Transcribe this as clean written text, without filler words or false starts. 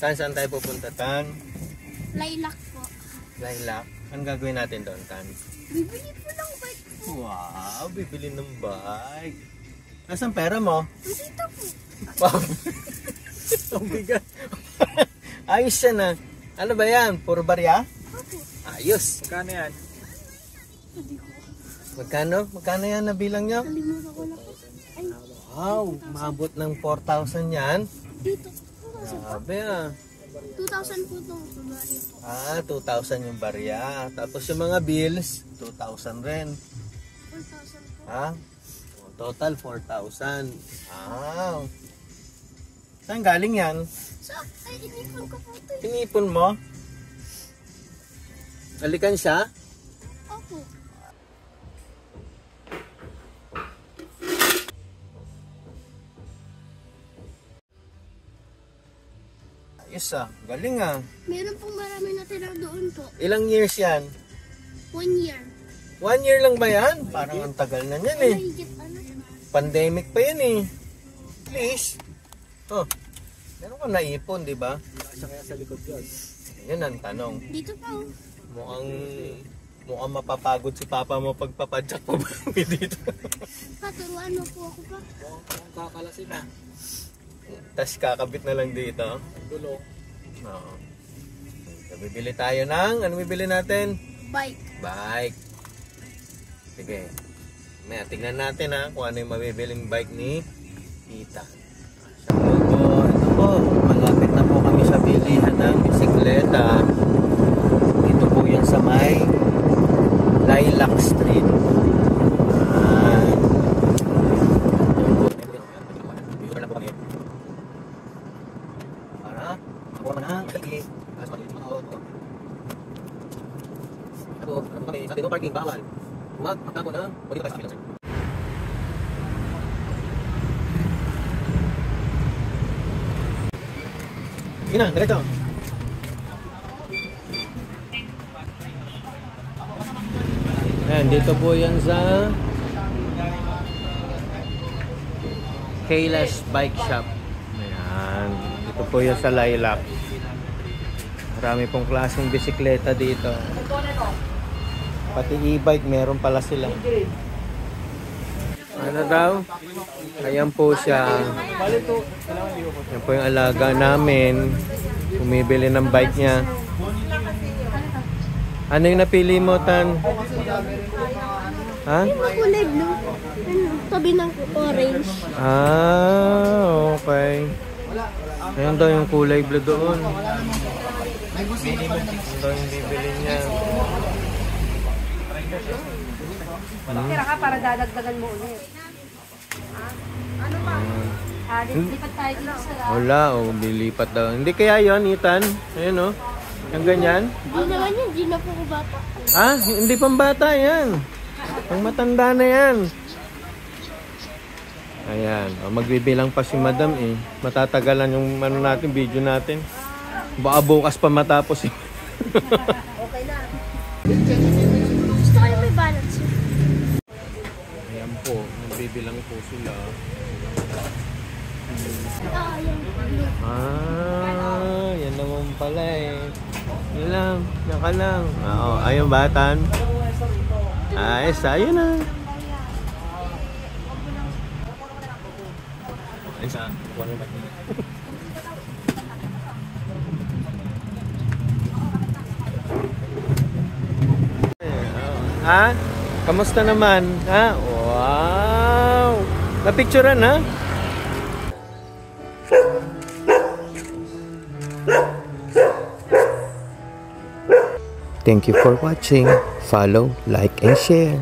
Saan tayo pupunta, Tan? Lilac po. Lilac? Anong gagawin natin doon, Tan? Bibili po ng bike po. Wow, bibili ng bike. Nasaan pera mo? Dito po. Wow. Ang bigat. Ayos yan ah. Ano ba yan? Puro barya? Opo. Ayos. Magkano yan? Hindi ko. Magkano? Magkano yan nabilang nyo? Kalimutan ko na po. Ay, Wow, maabot ng 4,000 yan. dito. Sabi ah. 2,000 po itong Subaru po. Ah, 2,000 yung barya. Tapos yung mga bills, 2,000 rin. 4,000 po. Ha? Total 4,000. Wow. Saan galing yan? So, ay, inipon ko po ito. Pinipon mo? Alikan siya? Opo. Yes ah, galing ah. Meron pong marami na tira doon po. Ilang years yan? 1 year. 1 year lang ba yan? Parang ang tagal na yan eh. Mahigit ano? Pandemic pa yan eh. Please. Oh, meron ka naipon, di ba? Siya kaya sa likod yun. Yan ang tanong. Dito pa oh. Mukhang mapapagod si Papa mo pag papadyak mo ba dito. Paturuan mo po ako pa. Kung kakalasin na. Tapos kakabit na lang dito. Gulong. Oo. So, bibili tayo ng, ano bibili natin? Bike. Bike. Sige. May tingnan natin ha, kung ano yung mabibiling bike ni Tita. Sa po, ito po, malapit na po kami sa bilihan ng bisikleta. Dito po yan sa may Lilac Street. Parking bawal. Magpagkako na, pwede ka tayo sa pila. Sige na, diretso. Ayan, dito po yan sa Kayla's Bike Shop. Ayan, dito po yan sa Lilac. Marami pong klaseng bisikleta dito. Pati e-bike, meron pala sila. Ano daw? Ayan po siya. Ayan po yung alaga namin. Bumibili ng bike niya. Ano yung napili mo, Tan? Ha? Yung kulay blue. Ano? Tabi ng orange. Ah, okay. Ayan daw yung kulay blue doon. Ayan daw yung bibili niya. Tira ka para dadagdagan mo ulit. Ano pa? Lipat tayo dito sa Wala, bilipat daw. Hindi kaya yon, Ethan? Ayun o. Yung ganyan. Di naman yun, di na po ko bata. Ah, hindi pang bata yan. Pang matanda na yan. Ayan. O, magbibilang pa si Madam eh. Matatagalan yung ano natin, video natin. Baka bukas pa matapos eh. okay na. Gusto ko yung may balance yun. Ayan po, nagbibilang po sila. Ah, yan naman pala eh. Yan lang, yan ka lang. Oo, ayun batan. Ayos, ayun na. Ayos ah, kuha mo ba? Ha? Kamusta naman? Ha? Wow! Napicturean ha? Thank you for watching. Follow, like, and share.